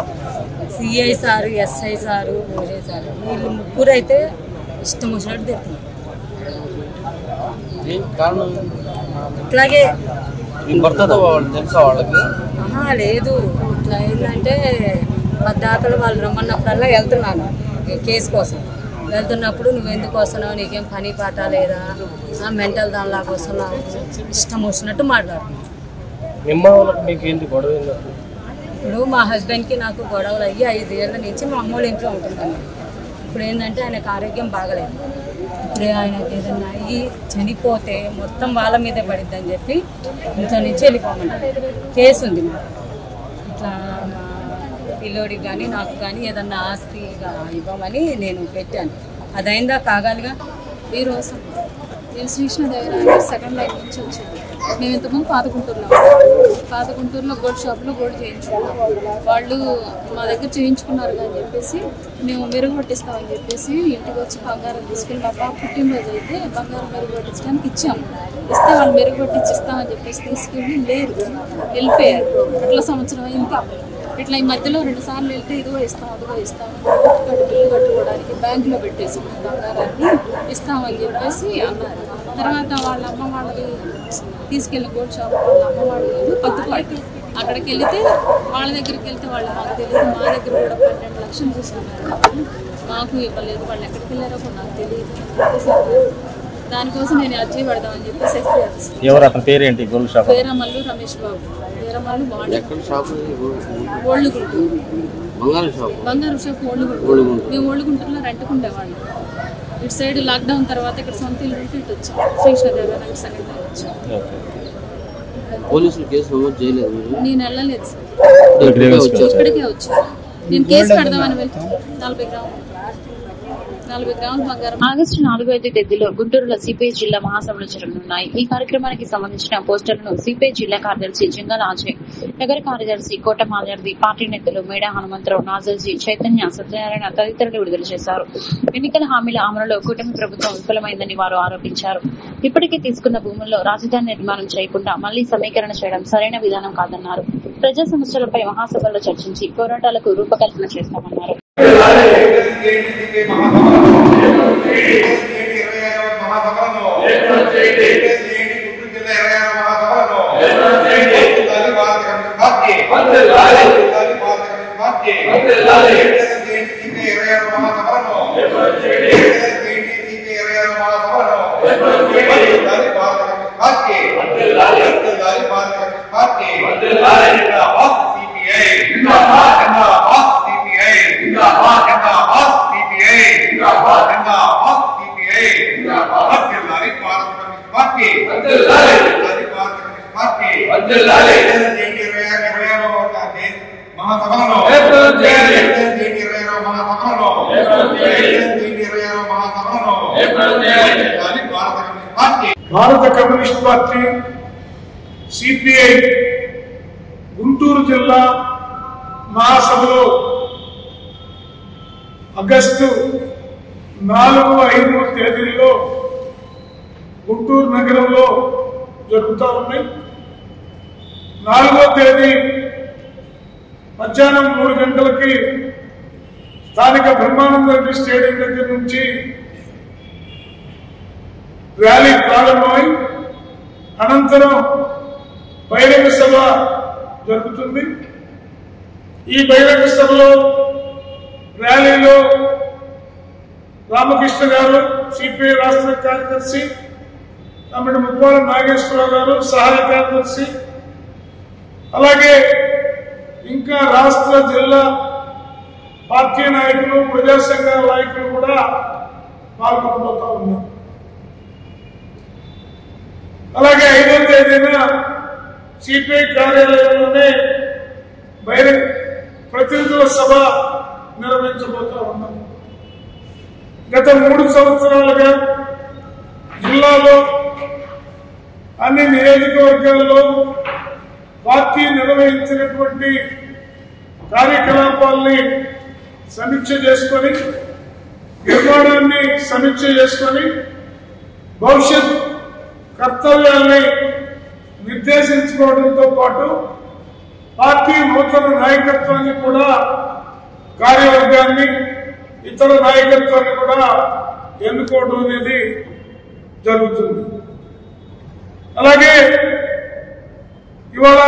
CI sir, SI sir, OJ sir వీళ్ళు 3 అయితే ఇష్టం వచ్చినట్టు తిరుగుతున్నారు. ఇట్లాగే లేదు, ఇట్లా ఏంటంటే పద్దాకలు వాళ్ళు రమ్మన్నప్పుడల్లా వెళ్తున్నాను కేసు కోసం. వెళ్తున్నప్పుడు నువ్వు ఎందుకు వస్తున్నావు, నీకేం పని పాట లేదా, మెంటల్ దానిలాగా వస్తున్నావు, ఇష్టం వచ్చినట్టు మాట్లాడుతున్నావు. ఇప్పుడు మా హస్బెండ్కి నాకు గొడవలు అయ్యి 5 ఏళ్ల నుంచి మా అమ్మోళ్ళ ఇంట్లో ఉంటున్నాను. ఇప్పుడు ఏంటంటే ఆయనకు ఆరోగ్యం బాగలేదు. ఇప్పుడు ఆయనకి ఏదన్నా అయ్యి చనిపోతే మొత్తం వాళ్ళ మీదే పడిద్దని చెప్పి ఇంట్లో నుంచి వెళ్ళిపోమన్నారు. కేసు ఉంది మాకు. ఇట్లా మా పిల్లోడికి కానీ నాకు కానీ ఏదన్నా ఆస్తిగా ఇవ్వమని నేను పెట్టాను. అది అయిందా కాగాలిగా. ఈరోజు నేను శ్రీకృష్ణదేవరాయ 2nd లైన్ నుంచి వచ్చాను. మేము ఇంతకుముందు పాతగుంటూరులో గోల్డ్ షాప్లో గోల్డ్ చేయించుకున్నాం. వాళ్ళు మా దగ్గర చేయించుకున్నారు అని చెప్పేసి మేము మెరుగు పట్టిస్తామని చెప్పేసి ఇంటికి వచ్చి బంగారం తీసుకుని మా పాప పుట్టినరోజు అయితే బంగారం మెరుగు పట్టించడానికి ఇచ్చాము. ఇస్తే వాళ్ళు మెరుగు పట్టించి ఇస్తామని చెప్పేసి తీసుకుని లేరు, వెళ్ళిపోయారు. అట్లా సంవత్సరం అయింది. ఇట్లా ఈ మధ్యలో 2 సార్లు వెళ్తే ఇదిగో ఇస్తాం అదిగో ఇస్తాం బిల్లు కట్టుకోవడానికి బ్యాంకులో పెట్టేసి బంగారాన్ని ఇస్తామని చెప్పేసి అన్నారు. తర్వాత వాళ్ళ అమ్మ వాళ్ళని తీసుకెళ్ళి గోల్డ్ షాప్ వాళ్ళ అమ్మ వాళ్ళు పత్తుపాటి అక్కడికి వెళితే వాళ్ళ దగ్గరికి వెళ్తే వాళ్ళు మాకు తెలియదు. మా దగ్గర కూడా 12 లక్షలు తీసుకున్నారు. మాకు ఇవ్వలేదు. వాళ్ళు ఎక్కడికి వెళ్ళారో కూడా నాకు తెలియదు. దానికోసం నేను అర్జీ పెడదామని చెప్పేసి ఎస్పీ ఎవరు అతని పేరేంటి gold shop? Veeramallu Ramesh Babu. Veeramallu old Guntur బంగారం షాప్ ఓల్డ్ గుంటూరు. మేము ఓల్డ్ గుంటూరులో రెంట్కుండేవాళ్ళం. ఇటు సైడ్ లాక్డౌన్ తర్వాత ఇక్కడ సొంత ఇల్లు ఉంటే ఇటు వచ్చాం. శ్రీకృష్ణదేవరాయనగర్ సెకండ్ టైం వచ్చాం. పోలీసులు కేసు నమోదు చేయలేదు. నేను వెళ్ళలేదు సార్, ఇక్కడికే వచ్చాను. నేను కేసు పెడదామని వెళ్తే 40 గ్రాములు బంగారం. ఆగస్టు 4వ తేదీలో గుంటూరులో సిపిఐ జిల్లా మహాసభలు జరగనున్నాయి. ఈ కార్యక్రమానికి సంబంధించిన పోస్టర్లను సిపిఐ జిల్లా కార్యదర్శి జింగాల అజయ్, నగర కార్యదర్శి కోట మాల్యాద్రి, పార్టీ నేతలు మేడా హనుమంతరావు, నాజర్జీ, చైతన్య, సత్యనారాయణ తదితరులు విడుదల చేశారు. ఎన్నికల హామీల అమలులో కూటమి ప్రభుత్వం విఫలమైందని వారు ఆరోపించారు. ఇప్పటికే తీసుకున్న భూముల్లో రాజధాని నిర్మాణం చేయకుండా మళ్లీ సమీకరణ చేయడం సరైన విధానం కాదన్నారు. ప్రజా సమస్యలపై మహాసభల్లో చర్చించి పోరాటాలకు రూపకల్పన చేస్తామన్నారు. భారత కమ్యూనిస్ట్ పార్టీ సిపిఐ గుంటూరు జిల్లా మహాసభలో ఆగస్టు 4, 5 తేదీల్లో గుంటూరు నగరంలో జరుగుతూ ఉన్నాయి. 4వ తేదీ మధ్యాహ్నం 3 గంటలకి స్థానిక బ్రహ్మానంద రెడ్డి స్టేడియం దగ్గర నుంచి ర్యాలీ ప్రారంభమై అనంతరం బహిరంగ సభ జరుగుతుంది. ఈ బహిరంగ సభలో ర్యాలీలో రామకృష్ణ గారు, సిపిఐ రాష్ట్ర కార్యదర్శి, తమ్మిడి ముప్పాల నాగేశ్వరరావు గారు సహాయ కార్యదర్శి, అలాగే ఇంకా రాష్ట్ర జిల్లా పార్టీ నాయకులు, ప్రజా సంఘాల నాయకులు కూడా పాల్గొనబోతా ఉన్నారు. అలాగే 5వ తేదీన సిపిఐ కార్యాలయంలోనే ప్రతినిధుల సభ నిర్వహించబోతా ఉన్నాం. గత 3 సంవత్సరాలుగా జిల్లాలో అన్ని నియోజకవర్గాల్లో పార్టీ నిర్వహించినటువంటి కార్యకలాపాలని సమీక్ష చేసుకొని, నిర్మాణాన్ని సమీక్ష చేసుకొని, భవిష్యత్ కర్తవ్యాల్ని నిర్దేశించుకోవడంతో పాటు పార్టీ నూతన నాయకత్వాన్ని కూడా, కార్యవర్గాన్ని, ఇతర నాయకత్వాన్ని కూడా ఎన్నుకోవడం అనేది జరుగుతుంది. అలాగే ఇవాళ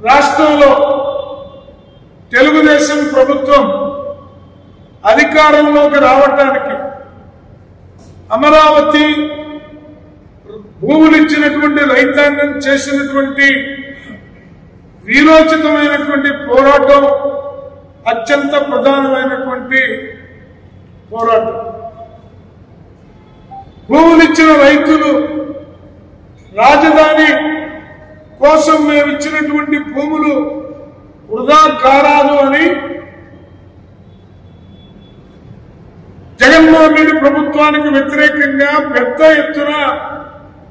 రాష్ట్రంలో తెలుగుదేశం ప్రభుత్వం అధికారంలోకి రావటానికి అమరావతి భూములు ఇచ్చినటువంటి రైతాంగం చేసినటువంటి వీరోచితమైనటువంటి పోరాటం అత్యంత ప్రధానమైనటువంటి పోరాటం. భూములు ఇచ్చిన రైతులు రాజధాని కోసం మేము ఇచ్చినటువంటి భూములు వృధా కారాదు అని జగన్మోహన్ రెడ్డి ప్రభుత్వానికి వ్యతిరేకంగా పెద్ద ఎత్తున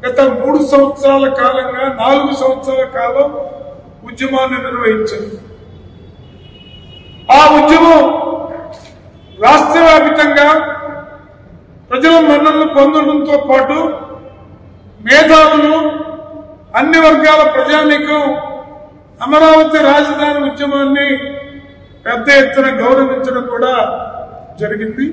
గత 3 సంవత్సరాల కాలంగా 4 సంవత్సరాల కాలం ఉద్యమాన్ని నిర్వహించారు. ఆ ఉద్యమం రాష్ట్ర వ్యాప్తంగా ప్రజల మన్ననలు పొందడంతో పాటు మేధావులు, అన్ని వర్గాల ప్రజానీకం అమరావతి రాజధాని ఉద్యమాన్ని పెద్ద ఎత్తున గౌరవించడం కూడా జరిగింది.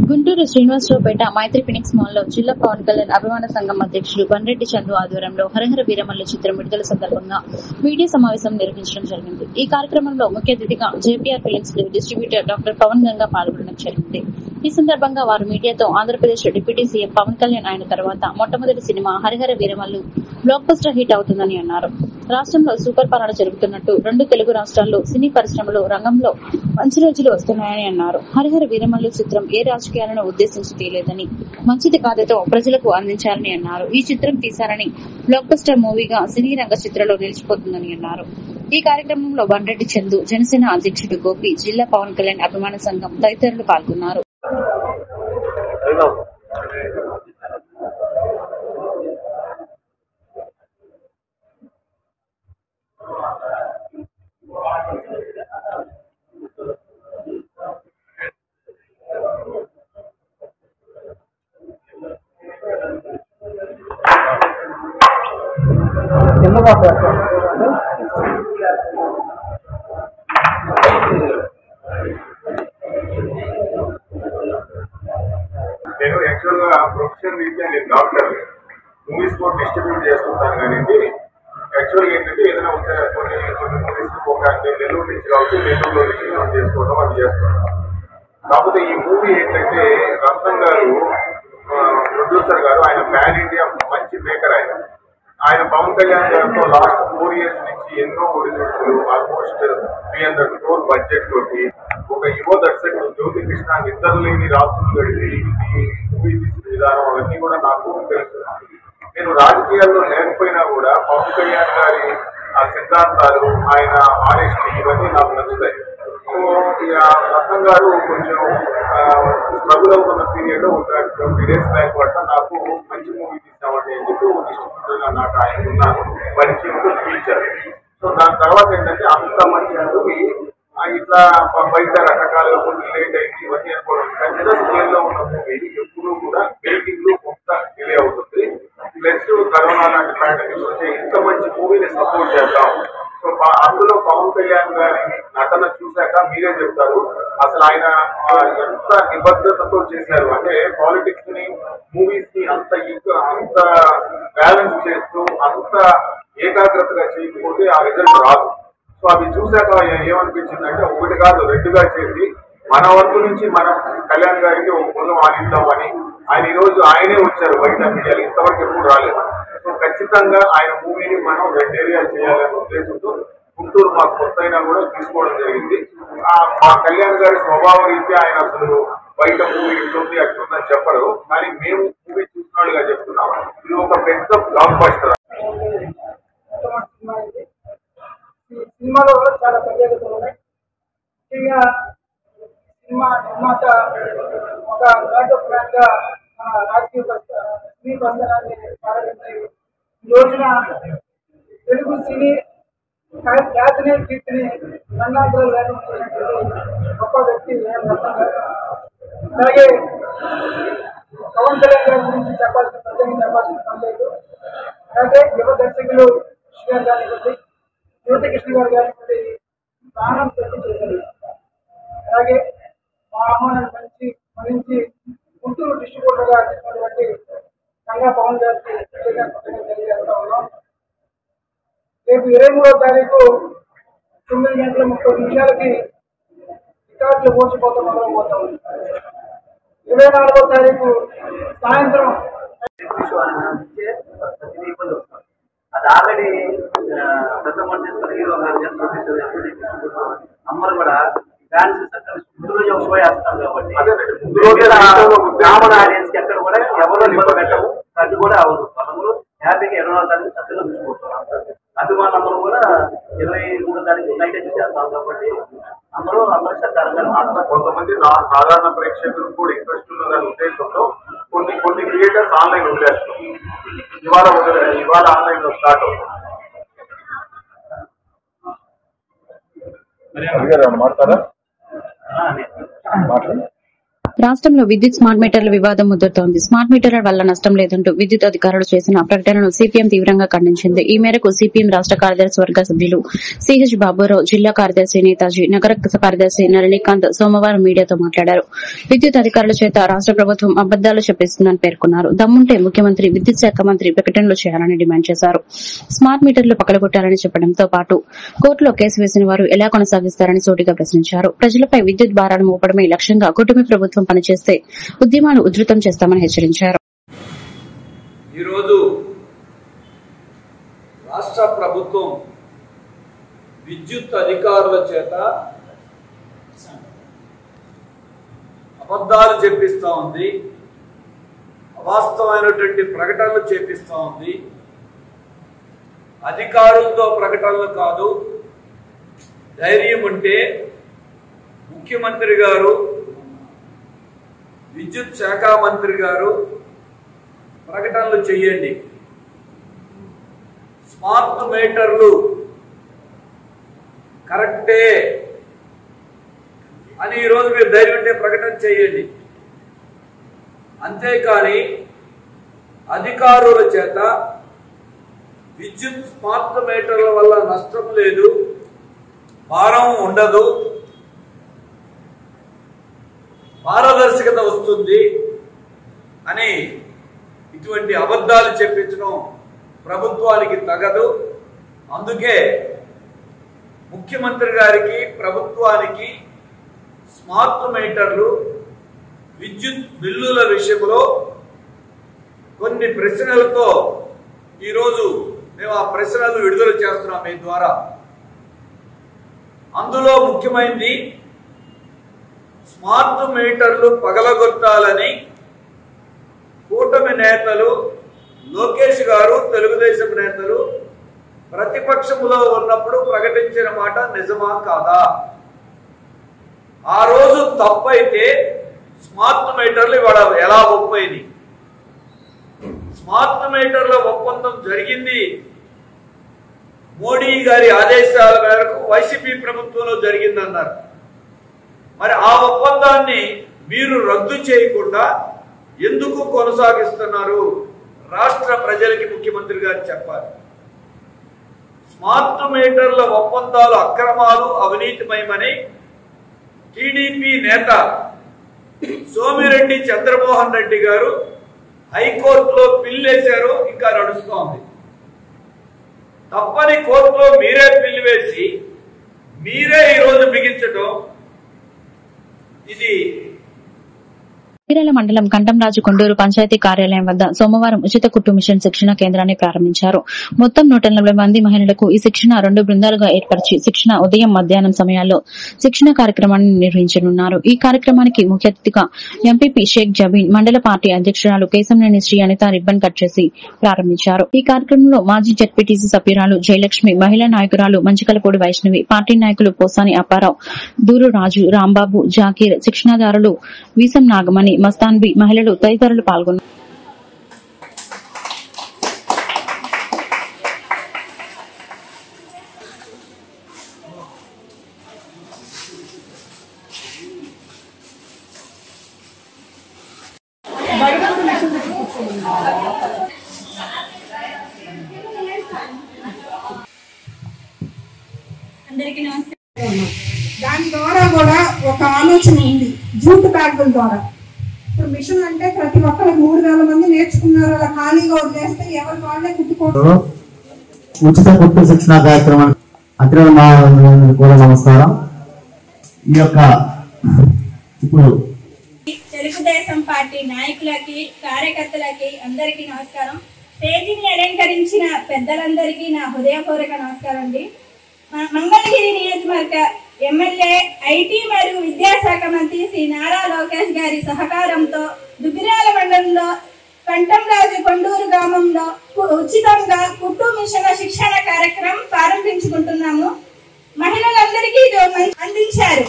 గుంటూరు శ్రీనివాసరావుపేట మైత్రి ఫినిక్స్ మాల్ లో జిల్లా పవన్ కళ్యాణ్ అభిమాన సంఘం అధ్యక్షులు బండ్రెడ్డి చందు ఆధ్వర్యంలో హరహర వీరమల్లు చిత్రం విడుదల సందర్భంగా మీడియా సమావేశం నిర్వహించడం జరిగింది. ఈ కార్యక్రమంలో ముఖ్య అతిథిగా JPR films distributor doctor Pavan Ganga పాల్గొనడం జరిగింది. ఈ సందర్భంగా వారు మీడియాతో ఆంధ్రప్రదేశ్ డిప్యూటీ సీఎం పవన్ కళ్యాణ్ అయిన తర్వాత మొట్టమొదటి cinema Harihara Veeramallu blockbuster hit అవుతుందని అన్నారు. రాష్ట్రంలో సూపర్ పాలన జరుగుతున్నట్టు 2 తెలుగు రాష్ట్రాల్లో సినీ పరిశ్రమలో రంగంలో మంచి రోజులు వస్తున్నాయని అన్నారు. హరిహర వీరమల్లు చిత్రం ఏ రాజకీయాలను ఉద్దేశించి తీయలేదని, మంచిది కాదేతో ప్రజలకు అందించాలని అన్నారు. ఈ చిత్రం తీశారని బ్లాక్ బస్టర్ మూవీగా సినీ రంగ చిత్రంలో నిలిచిపోతుందని అన్నారు. ఈ కార్యక్రమంలో బండ్రెడ్డి చందు, జనసేన అధ్యక్షుడు గోపి, జిల్లా పవన్ కళ్యాణ్ అభిమాన సంఘం తదితరులు పాల్గొన్నారు. నేను యాక్చువల్ గా ప్రొఫెషనల్ రీత్యా నేను డాక్టర్, మూవీస్ కూడా డిస్ట్రిబ్యూట్ చేస్తుంటాను. కానీ యాక్చువల్ గా ఏంటంటే ఏదైనా కొన్ని మూవీస్ ఒక నెల్లూరు నుంచి కాబట్టి నెల్లూరులో నుంచి మనం చేసుకోవడం అది చేస్తున్నాం. కాకపోతే ఈ మూవీ ఏంటంటే రత్నం గారు ప్రొడ్యూసర్ గారు, ఆయన ప్యాన్ ఇండియా మంచి మేకర్. ఆయన పవన్ కళ్యాణ్ గారితో లాస్ట్ 4 years నుంచి ఎన్నో ఒడిదుడుకులు, ఆల్మోస్ట్ 300 crore బడ్జెట్ తోటి ఒక యువ దర్శకుడు జ్యోతి కృష్ణ నిద్ర లేని రాత్రులు గడిపి ఈ మూవీ తీసిన విధానం అవన్నీ కూడా నాకు తెలుసు. నేను రాజకీయాల్లో లేకపోయినా కూడా పవన్ కళ్యాణ్ గారి ఆ సిద్ధాంతాలు, ఆయన ఆనెస్టీ ఇవన్నీ నాకు నచ్చుతాయి. సో రత్నం గారు కొంచెం స్ట్రగుల్ అవుతున్న పీరియడ్ ఒక 20 days బ్యాక్ పట్ల నాకు మంచి మూవీ తీసామండి అని చెప్పి డిస్ట్రిబ్యూటర్గా నాకు ఆయన ఉన్నారు పరిచయంతో చూపించారు. సో దాని తర్వాత ఏంటంటే అంత మంచి మూవీ ఇట్లా బయట రకరకాలుగా కొన్ని లేట్ అయింది ఇవన్నీ అనుకోవడం పెద్ద స్కేల్లో ఉన్న మూవీ ఎప్పుడు కూడా మేకింగ్ లో కొంత డిలే అవుతుంది. ప్లస్ కరోనా లాంటి పాండమిక్స్ వచ్చే ఇంత మంచి మూవీని సపోర్ట్ చేద్దాం. సో అందులో పవన్ కళ్యాణ్ గారి నటన చూశాక మీరే చెప్తారు అసలు ఆయన ఎంత నిబద్ధతతో చేశారు. అంటే పాలిటిక్స్ ని మూవీస్ ని అంత బ్యాలెన్స్ చేస్తూ అంత ఏకాగ్రతగా చేయకపోతే ఆ రిజల్ట్ రాదు. సో అవి చూశాక ఏమనిపించిందంటే ఒకటి కాదు 2గా చేసి మన వరకు నుంచి మనం కళ్యాణ్ గారికి ఒక పొలం ఆడిద్దామని ఆయన ఈ రోజు ఆయనే వచ్చారు బయట మీడియాలు, ఇంతవరకు ఎప్పుడు రాలేదు. సో ఖచ్చితంగా ఆయన మూవీని మనం 2 areas చేయాలనే ఉద్దేశంతో గుంటూరు మాకు కొత్త అయినా కూడా తీసుకోవడం జరిగింది. మా కళ్యాణ్ గారి స్వభావ రీత్యా ఆయన అసలు బయట మూవీ ఇస్తుంది అట్లుందని చెప్పరు, కానీ మేము మూవీ చూసినట్టుగా చెప్తున్నాం. ఇది ఒక పెద్ద బ్లాక్ బస్టర్. సినిమాలో చాలా ప్రత్యేకతలు ఉన్నాయి. ముఖ్యంగా సినిమా నిర్మాత ఒక బ్యాకప్ ప్లాన్ గా మన రాజకీయ సినీ ప్రస్థానాన్ని ప్రారంభించి ఈ రోజున తెలుగు సినీ ఖ్యాతిని కీర్తిని కన్నాంతరాలు లేకపోయినటువంటి గొప్ప వ్యక్తి రత్నం గారు. అలాగే పవన్ కళ్యాణ్ గారి గురించి ప్రత్యేకంగా చెప్పాల్సిన పని లేదు. అలాగే యువ దర్శకులు శ్రీగారు గారి జ్యోతి కృష్ణ గారు గారి ప్రాణం పెట్టి చేశారు. అలాగే మా అమ్మాయిని మరించి గుంటూరు డిస్ట్రిబ్యూటర్ గా చేసినటువంటి గంగా పవన్ గారికి తెలియజేస్తా ఉన్నాం. రేపు 23వ తారీఖు 9:30 రికార్డులు మోసిపోతా మొదలైపోతా ఉంది. 24వ తారీఖు సాయంత్రం అది ఆల్రెడీ పెద్ద మనిషి హీరో అమ్మరు కూడా డాన్స్ ముందు రోజు ఒక షో వేస్తాం కాబట్టి కామన్ ఆడియన్స్ కి ఎక్కడ కూడా ఎవరో ఇబ్బంది పెట్టవు, అది కూడా అవదు. మనము హ్యాపీగా 24వ తారీఖు చక్కగా చూసుకుంటాం. అభిమానులందరూ కూడా 23వ తారీఖు నైట్ చేస్తాం కాబట్టి అందరూ సత్కారంగా మాట్లాడారు. కొంతమంది సాధారణ ప్రేక్షకులు కూడా ఇంట్రెస్ట్ ఉందని ఉద్దేశంతో కొన్ని క్రియేటర్స్ ఆన్లైన్ వదిలేస్తాం. ఇవాళ ఆన్లైన్ లో స్టార్ట్ అవుతుంది. మాట్లాడారా? రాష్ట్రంలో విద్యుత్ స్మార్ట్ మీటర్ల వివాదం ముదురుతోంది. స్మార్ట్ మీటర్ల వల్ల నష్టం లేదంటూ విద్యుత్ అధికారులు చేసిన ప్రకటనను సిపిఎం తీవ్రంగా ఖండించింది. ఈ మేరకు సిపిఎం రాష్ట్ర కార్యదర్శి వర్గ సభ్యులు సిహెచ్ బాబురావు, జిల్లా కార్యదర్శి నేతాజీ, నగర కార్యదర్శి నళినీకాంత్ సోమవారం మీడియాతో మాట్లాడారు. విద్యుత్ అధికారుల చేత రాష్ట్ర ప్రభుత్వం అబద్దాలు చెప్పిస్తుందని పేర్కొన్నారు. దమ్ముంటే ముఖ్యమంత్రి, విద్యుత్ శాఖ మంత్రి ప్రకటనలు చేయాలని డిమాండ్ చేశారు. స్మార్ట్ మీటర్లు పగలగొట్టాలని చెప్పడంతో పాటు కోర్టులో కేసు వేసిన వారు ఎలా కొనసాగిస్తారని సూటిగా ప్రశ్నించారు. ప్రజలపై విద్యుత్ భారాలు మోపడమే లక్ష్యంగా కూటమి ప్రభుత్వం పనిచేస్తే ఉద్యమాలు ఉధృతం చేస్తామని హెచ్చరించారు. ఈరోజు రాష్ట్ర ప్రభుత్వం విద్యుత్ అధికారుల చేత అబద్ధాలు చెప్పిస్తూ ఉంది, అవాస్తవమైనటువంటి ప్రకటనలు చేపిస్తూ ఉంది. అధికారులతో ప్రకటనలు కాదు, ధైర్యం ఉంటే ముఖ్యమంత్రి గారు, విద్యుత్ శాఖ మంత్రి గారు ప్రకటనలు చేయండి. స్మార్ట్ మీటర్లు కరెక్టే అని ఈరోజు మీరు ధైర్యం ఉంటే ప్రకటన చేయండి. అంతేకాని అధికారుల చేత విద్యుత్ స్మార్ట్ మీటర్ల వల్ల నష్టం లేదు, భారం ఉండదు, పారదర్శకత వస్తుంది అని ఇటువంటి అబద్ధాలు చెప్పించడం ప్రభుత్వానికి తగదు. అందుకే ముఖ్యమంత్రి గారికి, ప్రభుత్వానికి స్మార్ట్ మీటర్లు, విద్యుత్ బిల్లుల విషయంలో కొన్ని ప్రశ్నలతో ఈరోజు మేము ఆ ప్రశ్నలు విడుదల చేస్తున్నాం మీ ద్వారా. అందులో ముఖ్యమైనది స్మార్ట్ మీటర్లు పగలగొట్టాలని కూటమి నేతలు, లోకేష్ గారు, తెలుగుదేశం నేతలు ప్రతిపక్షములో ఉన్నప్పుడు ప్రకటించిన మాట నిజమా కాదా? ఆ రోజు తప్పైతే స్మార్ట్ మీటర్లు ఇవాళ ఎలా ఒప్పైంది? స్మార్ట్ మీటర్ల ఒప్పందం జరిగింది మోడీ గారి ఆదేశాల మేరకు వైసీపీ ప్రభుత్వంలో జరిగిందన్నారు. మరి ఆ ఒప్పందాన్ని మీరు రద్దు చేయకుండా ఎందుకు కొనసాగిస్తున్నారు? రాష్ట్ర ప్రజలకి ముఖ్యమంత్రి గారు చెప్పాలి. స్మార్ట్ మీటర్ల ఒప్పందాలు అక్రమాలు, అవినీతిమయమని టీడీపీ నేత సోమిరెడ్డి చంద్రమోహన్ రెడ్డి గారు హైకోర్టులో పిల్లు వేశారు, ఇంకా నడుస్తోంది. తప్పని కోర్టులో మీరే పిల్లు వేసి మీరే ఈరోజు బిగించడం ఇది. చీరాల మండలం కంటంరాజు కొండూరు పంచాయతీ కార్యాలయం వద్ద సోమవారం ఉచిత కుట్టు మిషన్ శిక్షణ కేంద్రాన్ని ప్రారంభించారు. మొత్తం 140 మంది మహిళలకు ఈ శిక్షణ 2 బృందాలుగా ఏర్పరిచి శిక్షణ ఉదయం, మధ్యాహ్నం సమయాల్లో శిక్షణ కార్యక్రమాన్ని నిర్వహించనున్నారు. ఈ కార్యక్రమానికి ముఖ్య అతిథిగా ఎంపీపీ షేక్ జబీన్, మండల పార్టీ అధ్యక్షురాలు కేశంనేని శ్రీ అనిత రిబ్బన్ కట్ చేసి ప్రారంభించారు. ఈ కార్యక్రమంలో మాజీ జెడ్పీటీసీ సభ్యురాలు జయలక్ష్మి, మహిళా నాయకురాలు మంచికలపూడి వైష్ణవి, పార్టీ నాయకులు పోసాని అప్పారావు, దూరు రాజు, రాంబాబు, జాకీర్, శిక్షణాదారులు వీసం నాగమణి, మస్తాన్బి, మహిళలు తదితరులు పాల్గొన్నారు. దాని ద్వారా కూడా ఒక ఆలోచన ఉంది, జూట్ బ్యాగుల ద్వారా. ఇప్పుడు మిషన్ అంటే ప్రతి ఒక్కరు 3000 మంది నేర్చుకున్నారు, అలా ఖాళీగా వదిలేస్తే ఎవరి వాళ్ళే కుట్టుకోవడం. ఉచిత కుట్టు శిక్షణ కార్యక్రమం కూడా నమస్కారం. ఈ యొక్క ఇప్పుడు తెలుగుదేశం పార్టీ నాయకులకి, కార్యకర్తలకి అందరికీ నమస్కారం. స్టేజీని అలంకరించిన పెద్దలందరికీ నా హృదయపూర్వక నమస్కారం అండి. మంగళగిరి నియోజకవర్గ ఎమ్మెల్యే, ఐటీ మరియు విద్యాశాఖ మంత్రి శ్రీ నారా లోకేష్ గారి సహకారంతో దుగ్గిరాల మండలంలో కంటంరాజు కొండూరు గ్రామంలో ఉచితంగా కుట్టు మిషన్ శిక్షణ కార్యక్రమం ప్రారంభించుకుంటున్నాము. మహిళలందరికీ అందించారు.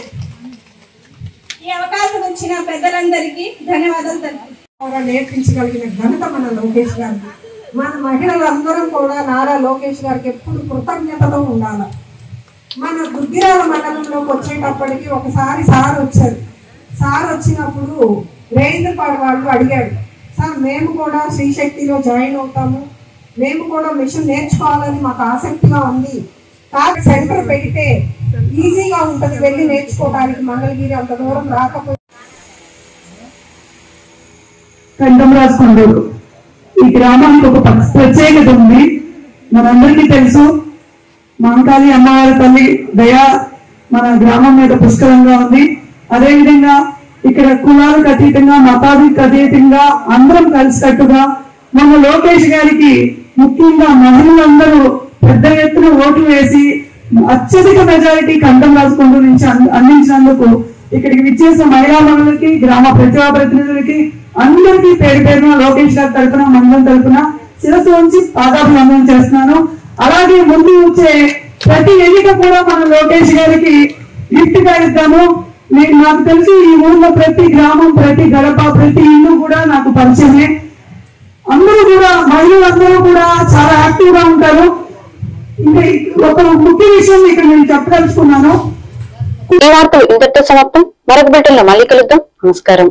ఈ అవకాశం ఇచ్చిన పెద్దలందరికీ ధన్యవాదాలు తెలుపుతున్నాను. నేర్పించగలిగిన ఘనత మన లోకేష్ గారికి. మన మహిళలందరం కూడా నారా లోకేష్ గారికి ఎప్పుడు కృతజ్ఞతతో ఉండాలి. మన దుగ్గిరాల మండలంలోకి వచ్చేటప్పటికి ఒకసారి సార్ వచ్చారు. సార్ వచ్చినప్పుడు రేంద్రపాడు వాళ్ళు అడిగాడు, సార్ మేము కూడా శ్రీశక్తిలో జాయిన్ అవుతాము, మేము కూడా మిషన్ నేర్చుకోవాలని మాకు ఆసక్తిగా ఉంది, కాదు సెంటర్ పెడితే ఈజీగా ఉంటుంది వెళ్ళి నేర్చుకోవడానికి, మంగళగిరి అంత దూరం రాకపోతే. కంటంరాజు కొండూరు ఈ గ్రామానికి ఒక ప్రత్యేకత ఉంది. మనందరికీ తెలుసు, మాంకాళి అమ్మవారి తల్లి దయ మన గ్రామం మీద పుష్కలంగా ఉంది. అదేవిధంగా ఇక్కడ కులాలకు అతీతంగా మతాలకు అతీతంగా అందరం కలిసికట్టుగా మన లోకేష్ గారికి ముఖ్యంగా మహిళలందరూ పెద్ద ఎత్తున ఓట్లు వేసి అత్యధిక మెజారిటీ కంఠం రాసుకుంటూ నుంచి అందించినందుకు ఇక్కడికి విచ్చేసిన మహిళా మనులకి గ్రామ ప్రజాప్రతినిధులకి అందరికీ పేరు పేరున లోకేష్ గారి తరఫున మండలం తరఫున శిరస్సు ఉంచి పాదాభివందనం చేస్తున్నాను. అలాగే ముందు వచ్చే ప్రతి ఎన్నిక కూడా మన లోకేష్ గారికి గిఫ్ట్ గా ఇద్దాము. నాకు తెలిసి ఈ ఊర్లో ప్రతి గ్రామం, ప్రతి గడప, ప్రతి ఇల్లు కూడా నాకు పరిచయమే. అందరూ కూడా మహిళలందరూ కూడా చాలా యాక్టివ్ గా ఉంటారు. ఇంకా ఒక ముఖ్య విషయం ఇక్కడ నేను చెప్పదలుచుకున్నాను. ఈ వార్తలు ఇంతటితో సమాప్తం. మరొక బిల్టన్ లో మళ్ళీ కలుద్దాం. నమస్కారం.